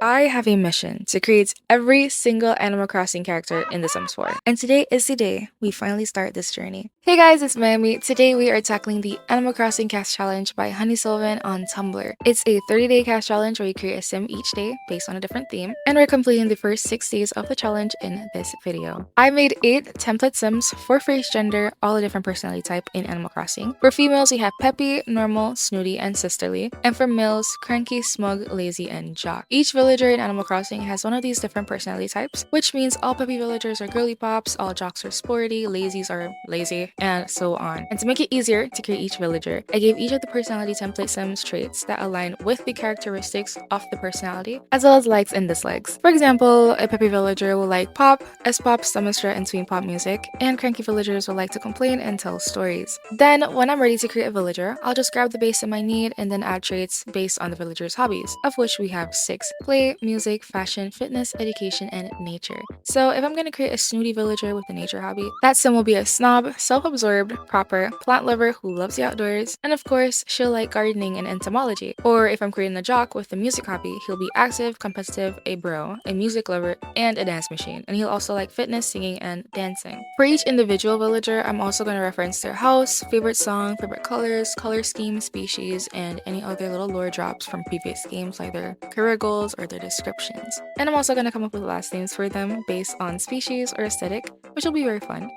I have a mission to create every single Animal Crossing character in The Sims 4, and today is the day we finally start this journey. Hey guys, it's myaeomi. Today we are tackling the Animal Crossing Cast Challenge by Sylvan on Tumblr. It's a 30-day cast challenge where you create a sim each day based on a different theme, and we're completing the first 6 days of the challenge in this video. I made 8 template sims for each gender, all a different personality type in Animal Crossing. For females, we have peppy, normal, snooty, and sisterly, and for males, cranky, smug, lazy, and jock. Each villager in Animal Crossing has one of these different personality types, which means all peppy villagers are girly pops, all jocks are sporty, lazies are lazy, and so on. And to make it easier to create each villager, I gave each of the personality template sims traits that align with the characteristics of the personality, as well as likes and dislikes. For example, a peppy villager will like pop, S-pop, Summonstra, and tween pop music, and cranky villagers will like to complain and tell stories. Then, when I'm ready to create a villager, I'll just grab the base sim I need and then add traits based on the villager's hobbies, of which we have 6: play, music, fashion, fitness, education, and nature. So if I'm going to create a snooty villager with a nature hobby, that sim will be a snob, self-absorbed, proper, plant lover who loves the outdoors, and of course, she'll like gardening and entomology. Or if I'm creating a jock with a music hobby, he'll be active, competitive, a bro, a music lover, and a dance machine. And he'll also like fitness, singing, and dancing. For each individual villager, I'm also going to reference their house, favorite song, favorite colors, color scheme, species, and any other little lore drops from previous games like their career goals or their descriptions. And I'm also going to come up with last names for them based on species or aesthetic, which will be very fun.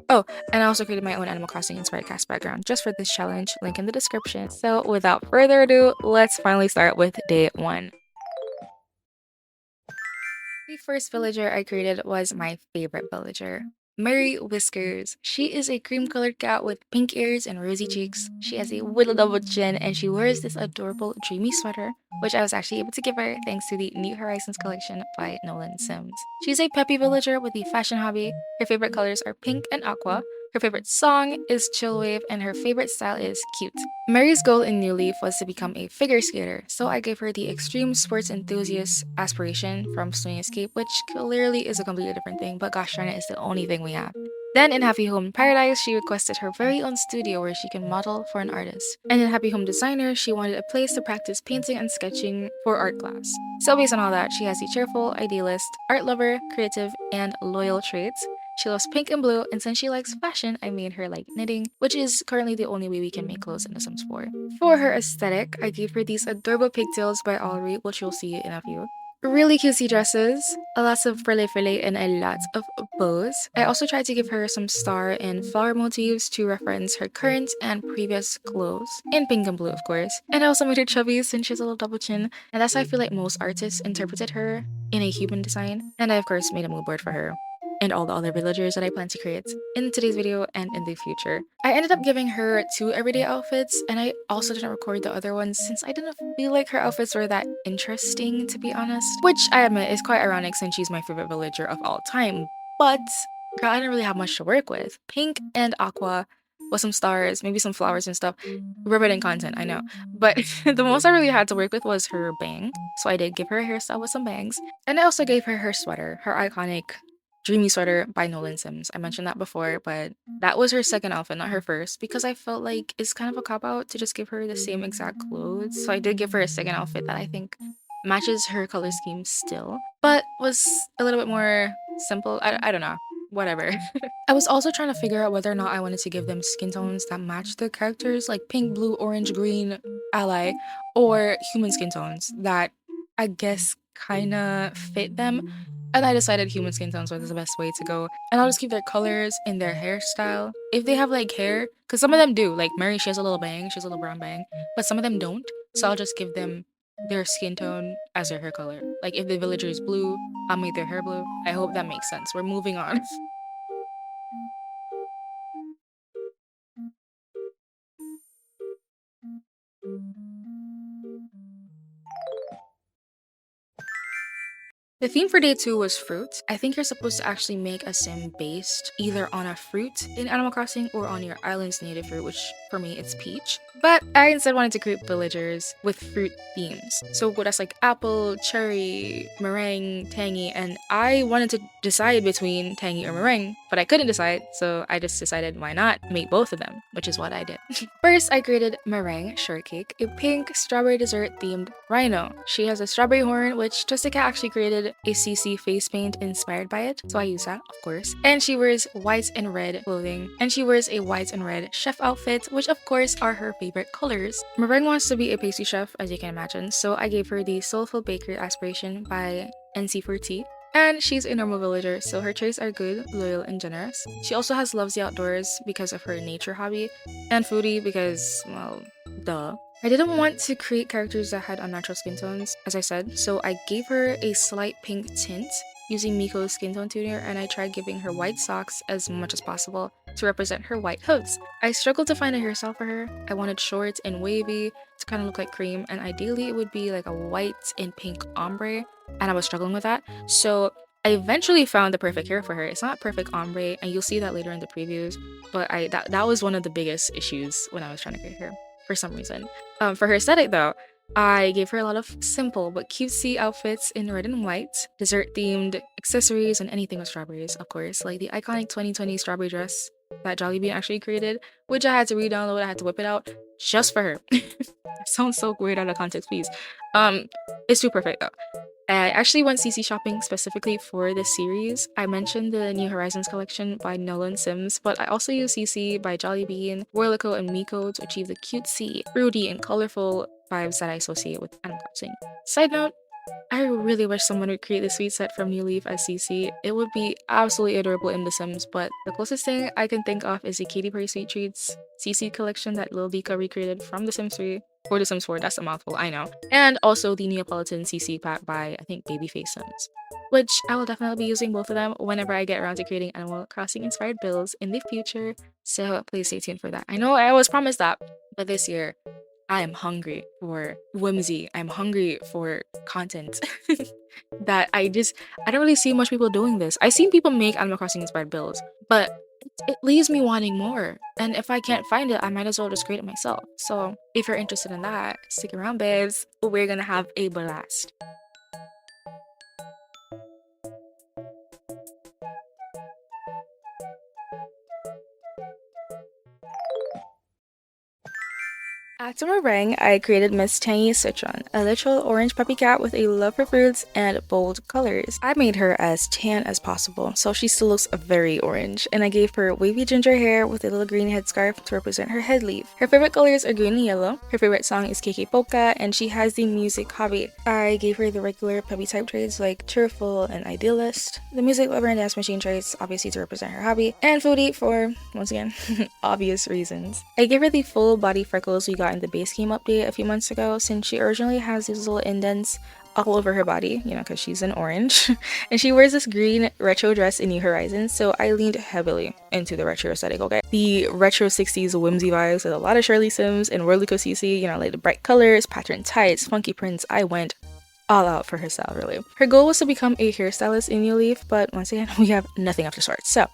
Oh, and I also created my own Animal Crossing inspired cast background just for this challenge, link in the description. So without further ado, let's finally start with day 1. The first villager I created was my favorite villager, Mary Whiskers. She is a cream-colored cat with pink ears and rosy cheeks. She has a little double chin and she wears this adorable dreamy sweater, which I was actually able to give her thanks to the New Horizons collection by Nolan Sims. She's a peppy villager with a fashion hobby. Her favorite colors are pink and aqua. Her favorite song is Chill Wave, and her favorite style is cute. Mary's goal in New Leaf was to become a figure skater, so I gave her the extreme sports enthusiast aspiration from Swing Escape, which clearly is a completely different thing, but gosh darn it, it's the only thing we have. Then in Happy Home Paradise, she requested her very own studio where she can model for an artist. And in Happy Home Designer, she wanted a place to practice painting and sketching for art class. So based on all that, she has a cheerful, idealist, art lover, creative, and loyal traits. She loves pink and blue, and since she likes fashion, I made her like knitting, which is currently the only way we can make clothes in The Sims 4. For her aesthetic, I gave her these adorable pigtails by Alri, which you'll see in a few. Really cutesy dresses, lots of frilly and a lot of bows. I also tried to give her some star and flower motifs to reference her current and previous clothes, in pink and blue of course. And I also made her chubby since she has a little double chin, and that's how I feel like most artists interpreted her in a human design. And I of course made a mood board for her and all the other villagers that I plan to create in today's video and in the future. I ended up giving her 2 everyday outfits, and I also didn't record the other ones since I didn't feel like her outfits were that interesting, to be honest. Which I admit is quite ironic since she's my favorite villager of all time, but girl, I didn't really have much to work with. Pink and aqua with some stars, maybe some flowers and stuff. Riveting content, I know. But the most I really had to work with was her bang. So I did give her a hairstyle with some bangs. And I also gave her her sweater, her iconic dreamy sweater by Nolan Sims. I mentioned that before, but that was her second outfit, not her first, because I felt like it's kind of a cop-out to just give her the same exact clothes. So I did give her a second outfit that I think matches her color scheme still, but was a little bit more simple. I don't know. Whatever. I was also trying to figure out whether or not I wanted to give them skin tones that match their characters, like pink, blue, orange, green, ally, or human skin tones that I guess kinda fit them. And I decided human skin tones was the best way to go. And I'll just keep their colors and their hairstyle. If they have like hair, because some of them do, like Mary, she has a little bang, she has a little brown bang, but some of them don't. So I'll just give them their skin tone as their hair color. Like if the villager is blue, I'll make their hair blue. I hope that makes sense. We're moving on. The theme for day 2 was fruit. I think you're supposed to actually make a sim based either on a fruit in Animal Crossing or on your island's native fruit, which for me it's peach. But I instead wanted to create villagers with fruit themes. So that's like apple, cherry, meringue, tangy, and I wanted to decide between tangy or meringue. but I couldn't decide, so I just decided why not make both of them, which is what I did. First, I created Meringue Shortcake, a pink strawberry dessert themed rhino. She has a strawberry horn, which Jessica actually created a CC face paint inspired by it, so I use that, of course. And she wears white and red clothing, and she wears a white and red chef outfit, which of course are her favorite colors. Meringue wants to be a pastry chef, as you can imagine, so I gave her the Soulful Baker Aspiration by NC4T. And she's a normal villager, so her traits are good, loyal, and generous. She also loves the outdoors because of her nature hobby, and foodie because, well, duh. I didn't want to create characters that had unnatural skin tones, as I said, so I gave her a slight pink tint using Miko's skin tone tuner, and I tried giving her white socks as much as possible to represent her white hooves. I struggled to find a hairstyle for her. I wanted short and wavy to kind of look like cream, and ideally it would be like a white and pink ombre, and I was struggling with that. So I eventually found the perfect hair for her. It's not perfect ombre, and you'll see that later in the previews, but that was one of the biggest issues when I was trying to create her for some reason. For her aesthetic though, I gave her a lot of simple but cutesy outfits in red and white, dessert themed accessories, and anything with strawberries, of course, like the iconic 2020 strawberry dress that Jollibean actually created, which I had to re-download. I had to whip it out just for her. It sounds so weird out of context, please. It's too perfect though. I actually went CC shopping specifically for this series. I mentioned the New Horizons collection by Nolan SIMS, but I also used CC by Jollibean, Royalico, and Miko to achieve the cutesy, fruity, and colorful vibes that I associate with Animal Crossing. Side note, I really wish someone would create the sweet set from New Leaf as CC. It would be absolutely adorable in The Sims, but the closest thing I can think of is the Katy Perry Sweet Treats CC collection that Lil Dika recreated from The Sims 3 for The Sims 4. That's a mouthful, I know. And also the Neapolitan CC pack by, I think, Babyface Sims, which I will definitely be using both of them whenever I get around to creating Animal Crossing inspired builds in the future. So please stay tuned for that. I know I always promised that, but this year I am hungry for whimsy. I'm hungry for content that I don't really see much people doing this. I've seen people make Animal Crossing inspired builds, but it leaves me wanting more. And if I can't find it, I might as well just create it myself. So if you're interested in that, stick around, babes. We're gonna have a blast. After Meringue, I created Miss Tangy Citron, a literal orange puppy cat with a love for fruits and bold colors. I made her as tan as possible, so she still looks very orange, and I gave her wavy ginger hair with a little green headscarf to represent her head leaf. Her favorite colors are green and yellow. Her favorite song is KK Polka, and she has the music hobby. I gave her the regular puppy type traits like cheerful and idealist, the music lover and dance machine traits, obviously to represent her hobby, and foodie for, once again, obvious reasons. I gave her the full body freckles we got in the base game update a few months ago, since she originally has these little indents all over her body, you know, because she's an orange. And she wears this green retro dress in New Horizons, so I leaned heavily into the retro aesthetic, okay? The retro 60s whimsy vibes with a lot of Shirley Sims and Royalico CC, you know, like the bright colors, patterned tights, funky prints. I went all out for her style, really. Her goal was to become a hairstylist in New Leaf, but once again, we have nothing after start. So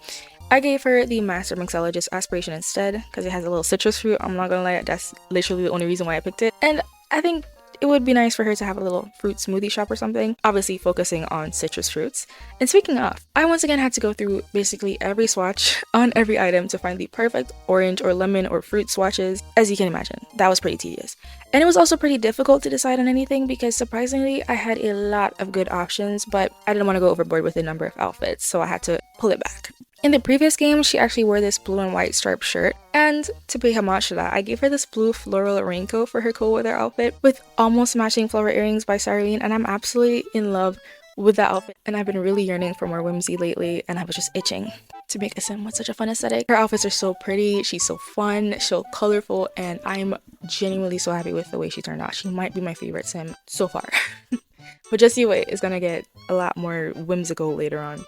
I gave her the Master Mixologist aspiration instead, because it has a little citrus fruit. I'm not gonna lie, that's literally the only reason why I picked it. And I think it would be nice for her to have a little fruit smoothie shop or something, obviously focusing on citrus fruits. And speaking of, I once again had to go through basically every swatch on every item to find the perfect orange or lemon or fruit swatches. As you can imagine, that was pretty tedious. And it was also pretty difficult to decide on anything because surprisingly, I had a lot of good options, but I didn't want to go overboard with the number of outfits, so I had to pull it back. In the previous game, she actually wore this blue and white striped shirt, and to pay homage to that, I gave her this blue floral raincoat for her cool weather outfit with almost matching flower earrings by Cyrene, and I'm absolutely in love with that outfit, and I've been really yearning for more whimsy lately, and I was just itching to make a sim with such a fun aesthetic. Her outfits are so pretty, she's so fun, so colorful, and I'm genuinely so happy with the way she turned out. She might be my favorite sim so far. But just you wait, it's gonna get a lot more whimsical later on.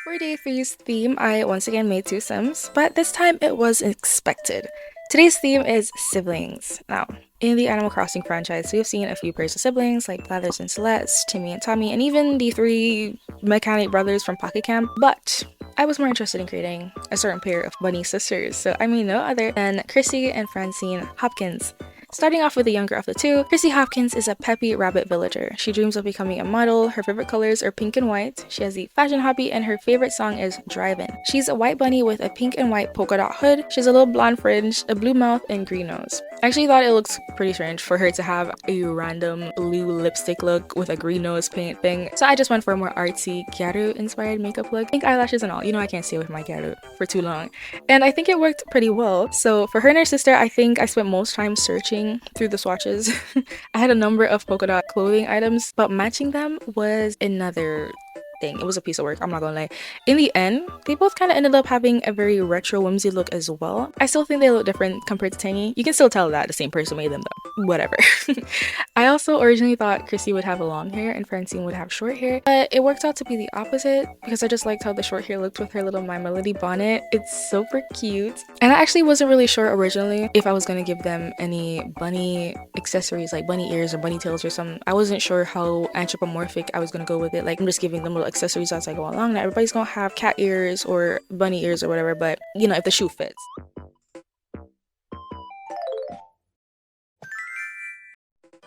For day three's theme, I once again made two Sims, but this time it was expected. Today's theme is siblings. Now, in the Animal Crossing franchise, we have seen a few pairs of siblings like Blathers and Celeste, Timmy and Tommy, and even the 3 mechanic brothers from Pocket Camp. But I was more interested in creating a certain pair of bunny sisters, so I mean no other than Chrissy and Francine Hopkins. Starting off with the younger of the two, Chrissy Hopkins is a peppy rabbit villager. She dreams of becoming a model. Her favorite colors are pink and white. She has the fashion hobby, and her favorite song is Drive-In. She's a white bunny with a pink and white polka dot hood. She has a little blonde fringe, a blue mouth, and green nose. I actually thought it looks pretty strange for her to have a random blue lipstick look with a green nose paint thing. So I just went for a more artsy Gyaru inspired makeup look. Pink eyelashes and all. You know I can't stay with my Gyaru for too long. And I think it worked pretty well. So for her and her sister, I think I spent most time searching through the swatches. I had a number of polka dot clothing items, but matching them was another thing. It was a piece of work, I'm not gonna lie. In the end, they both kind of ended up having a very retro whimsy look as well. I still think they look different compared to Tangy. You can still tell that the same person made them though. Whatever. I also originally thought Chrissy would have long hair and Francine would have short hair, but it worked out to be the opposite because I just liked how the short hair looked with her little My Melody bonnet. It's super cute. And I actually wasn't really sure originally if I was gonna give them any bunny accessories like bunny ears or bunny tails or something. I wasn't sure how anthropomorphic I was gonna go with it. Like I'm just giving them little accessories as I go along. Now everybody's gonna have cat ears or bunny ears or whatever, but you know, if the shoe fits.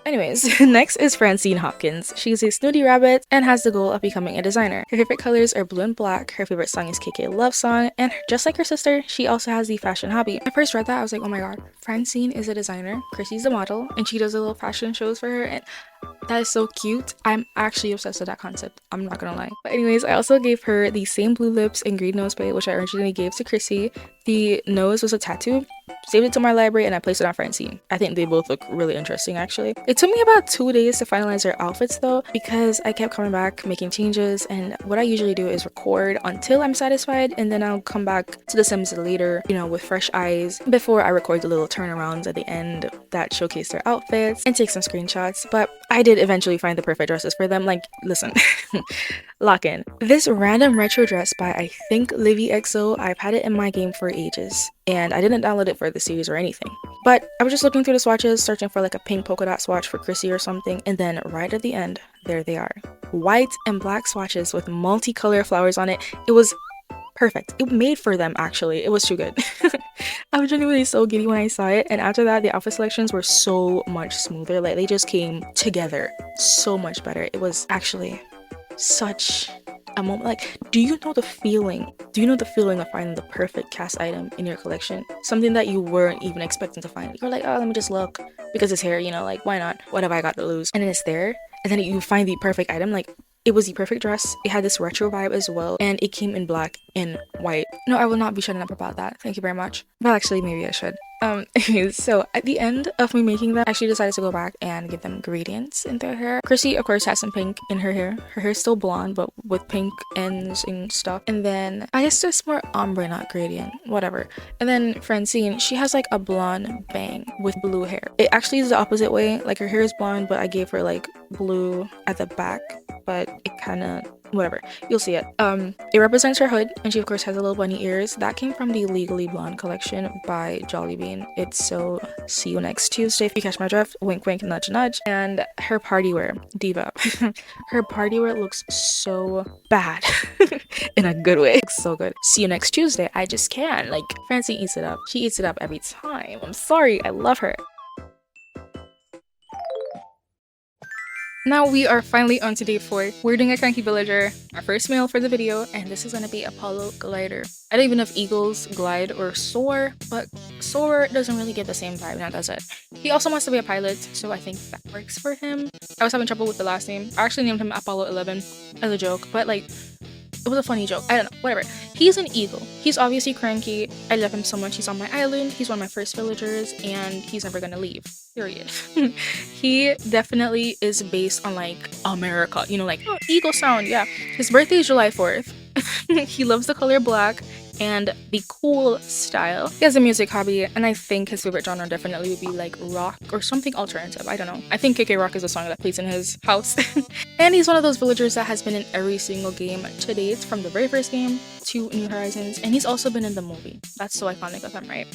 Anyways, next is Francine Hopkins. She's a snooty rabbit and has the goal of becoming a designer. Her favorite colors are blue and black, her favorite song is KK Love Song, and just like her sister, she also has the fashion hobby. When I first read that, I was like, oh my god, Francine is a designer, Chrissy's a model, and she does the little fashion shows for her, and that is so cute. I'm actually obsessed with that concept, I'm not gonna lie. But anyways, I also gave her the same blue lips and green nose paint, which I originally gave to Chrissy. The nose was a tattoo. Saved it to my library and I placed it on Francine. I think they both look really interesting actually. It took me about 2 days to finalize their outfits though, because I kept coming back making changes, and what I usually do is record until I'm satisfied and then I'll come back to the Sims later, you know, with fresh eyes before I record the little turnarounds at the end that showcase their outfits and take some screenshots. But I did eventually find the perfect dresses for them. Like, listen, lock in. This random retro dress by I think Livy XO, I've had it in my game for ages and I didn't download it for the series or anything. But I was just looking through the swatches, searching for like a pink polka dot swatch for Chrissy or something, and then right at the end, there they are. White and black swatches with multicolor flowers on it. It was perfect. It made for them actually. It was too good. I was genuinely so giddy when I saw it, and after that the outfit selections were so much smoother. Like they just came together so much better. It was actually such a moment. Like, do you know the feeling of finding the perfect cast item in your collection? Something that you weren't even expecting to find. You're like, oh, let me just look because it's here, you know, like why not? What have I got to lose? And then it's there, and then you find the perfect item. Like, it was the perfect dress. It had this retro vibe as well, and it came in black and white. No, I will not be shutting up about that. Thank you very much. Well, actually, maybe I should. Anyways, so at the end of me making them, I actually decided to go back and give them gradients in their hair. Chrissy, of course, has some pink in her hair. Her hair's still blonde, but with pink ends and stuff. And then I guess just more ombre, not gradient, whatever. And then Francine, she has like a blonde bang with blue hair. It actually is the opposite way. Like her hair is blonde, but I gave her like blue at the back, but it kind of whatever, you'll see it. It represents her hood, and she of course has a little bunny ears. That came from the Legally Blonde collection by Jollybean. It's so see you next Tuesday if you catch my drift. Wink wink, nudge nudge. And her party wear, diva. Her party wear looks so bad in a good way. It's so good. See you next Tuesday. I just can't. Like, Francine eats it up. She eats it up every time. I'm sorry, I love her. Now we are finally on to day 4. We're doing a cranky villager, our first male for the video, and this is gonna be Apollo Glider. I don't even know if eagles glide or soar, but soar doesn't really get the same vibe, now does it? He also wants to be a pilot, so I think that works for him. I was having trouble with the last name. I actually named him Apollo 11 as a joke, but like, it was a funny joke. I don't know, whatever. He's an eagle. He's obviously cranky. I love him so much. He's on my island. He's one of my first villagers, and he's never gonna leave. Period. He definitely is based on like America. You know, like, oh, eagle sound. Yeah. His birthday is July 4th. He loves the color black and the cool style. He has a music hobby, and I think his favorite genre definitely would be like rock or something alternative. I don't know. I think KK Rock is a song that plays in his house. And he's one of those villagers that has been in every single game to date, from the very first game to New Horizons, and he's also been in the movie. That's so iconic of him, right?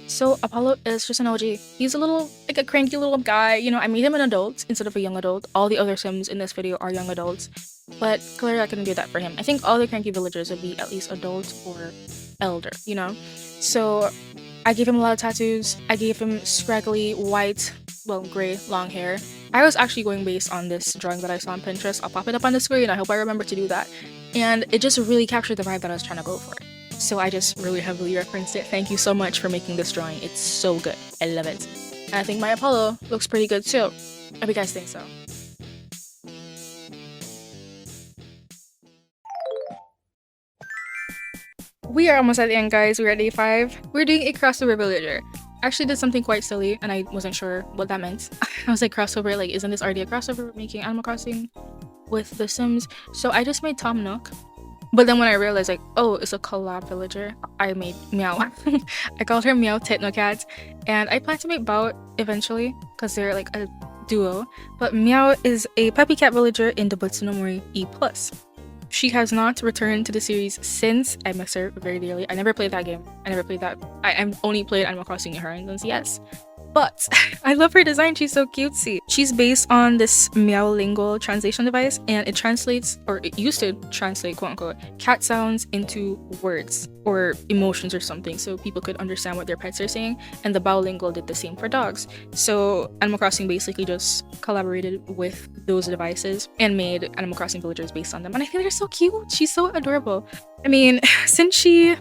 So Apollo is just an OG. He's a little, like a cranky little guy. You know, I made him an adult instead of a young adult. All the other Sims in this video are young adults, but clearly I couldn't do that for him. I think all the cranky villagers would be at least adult or elder, you know? So I gave him a lot of tattoos. I gave him scraggly white, well, gray, long hair. I was actually going based on this drawing that I saw on Pinterest. I'll pop it up on the screen. I hope I remember to do that. And it just really captured the vibe that I was trying to go for. So I just really heavily referenced it. Thank you so much for making this drawing. It's so good. I love it. And I think my Apollo looks pretty good too. I hope you guys think so. We are almost at the end, guys. We're at day 5. We're doing a crossover villager. I actually did something quite silly and I wasn't sure what that meant. I was like, crossover, like, isn't this already a crossover making Animal Crossing with The Sims? So I just made Tom Nook. But then when I realized, like, oh, it's a collab villager, I made Meow. I called her Meow Technocat, and I plan to make Bao eventually, because they're like a duo. But Meow is a puppy cat villager in the Butsunomori E+. She has not returned to the series since. I miss her very dearly. I never played that game. I never played that. I've only played Animal Crossing New Horizons, yes. But I love her design. She's so cutesy. She's based on this Meowlingual translation device, and it translates, or it used to translate, quote unquote, cat sounds into words or emotions or something, so people could understand what their pets are saying. And the Baolingual did the same for dogs. So Animal Crossing basically just collaborated with those devices and made Animal Crossing villagers based on them. And I think they're so cute. She's so adorable. I mean, since she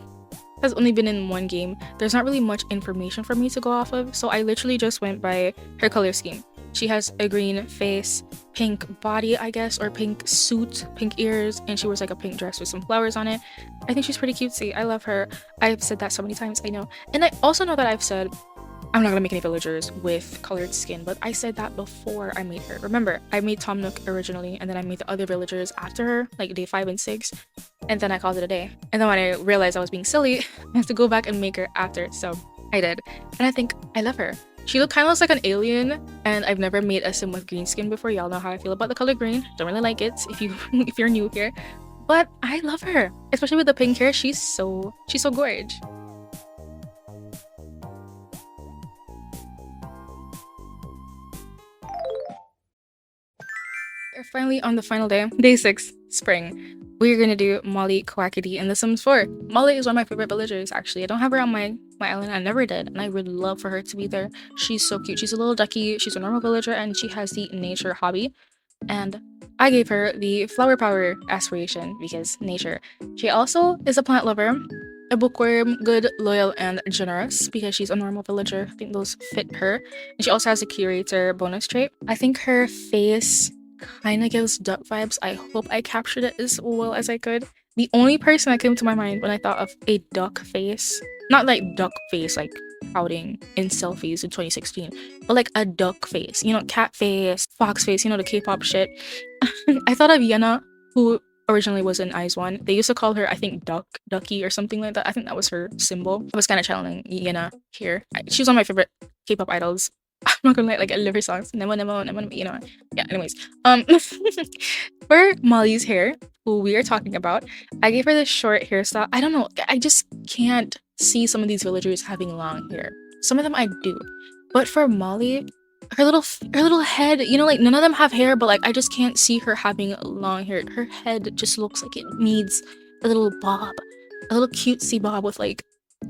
has only been in one game, there's not really much information for me to go off of, so I literally just went by her color scheme. She has a green face, pink body, I guess, or pink suit, pink ears, and she wears like a pink dress with some flowers on it. I think she's pretty cutesy. I love her. I've said that so many times, I know. And I also know that I've said I'm not gonna make any villagers with colored skin, but I said that before I made her. Remember, I made Tom Nook originally, and then I made the other villagers after her, like day 5 and 6, and then I called it a day. And then when I realized I was being silly, I have to go back and make her after, so I did. And I think I love her. She kind of looks like an alien, and I've never made a sim with green skin before. Y'all know how I feel about the color green. Don't really like it if you're new here, but I love her, especially with the pink hair. She's so gorgeous. We're finally on the final day, day 6, spring. We're gonna do Molly Quackity in The Sims 4. Molly is one of my favorite villagers, actually. I don't have her on my island. I never did, and I would love for her to be there. She's so cute. She's a little ducky. She's a normal villager, and she has the nature hobby. And I gave her the flower power aspiration because nature. She also is a plant lover, a bookworm, good, loyal, and generous because she's a normal villager. I think those fit her. And she also has a curator bonus trait. I think her face kind of gives duck vibes. I hope I captured it as well as I could. The only person that came to my mind when I thought of a duck face, not like duck face like pouting in selfies in 2016, but like a duck face, you know, cat face, fox face, you know, the K-pop shit. I thought of Yena, who originally was in Eyes 1. They used to call her, I think, Ducky or something like that. I think that was her symbol. I was kind of channeling Yena here. She was one of my favorite K-pop idols. I'm not gonna lie, like I love her songs. Nemo, you know. Yeah, anyways. For Molly's hair, who we are talking about, I gave her this short hairstyle. I don't know, I just can't see some of these villagers having long hair. Some of them I do. But for Molly, her little head, you know, like none of them have hair, but like I just can't see her having long hair. Her head just looks like it needs a little bob. A little cutesy bob with like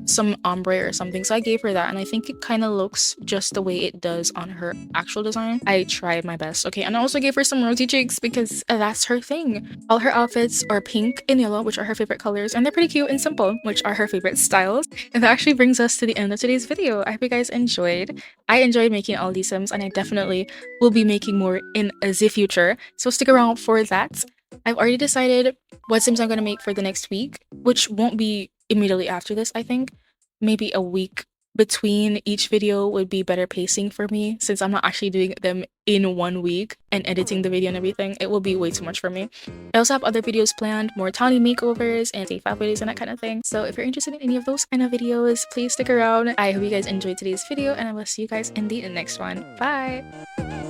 some ombre or something. So I gave her that, and I think it kind of looks just the way it does on her actual design. I tried my best. Okay, and I also gave her some rosy cheeks because that's her thing. All her outfits are pink and yellow, which are her favorite colors, and they're pretty cute and simple, which are her favorite styles. And that actually brings us to the end of today's video. I hope you guys enjoyed. I enjoyed making all these Sims, and I definitely will be making more in the future, so stick around for that. I've already decided what Sims I'm going to make for the next week, which won't be immediately after this. I think maybe a week between each video would be better pacing for me, since I'm not actually doing them in 1 week and editing the video and everything. It will be way too much for me. I also have other videos planned, more townie makeovers and day 5 videos and that kind of thing. So if you're interested in any of those kind of videos, please stick around. I hope you guys enjoyed today's video, and I will see you guys in the next one. Bye!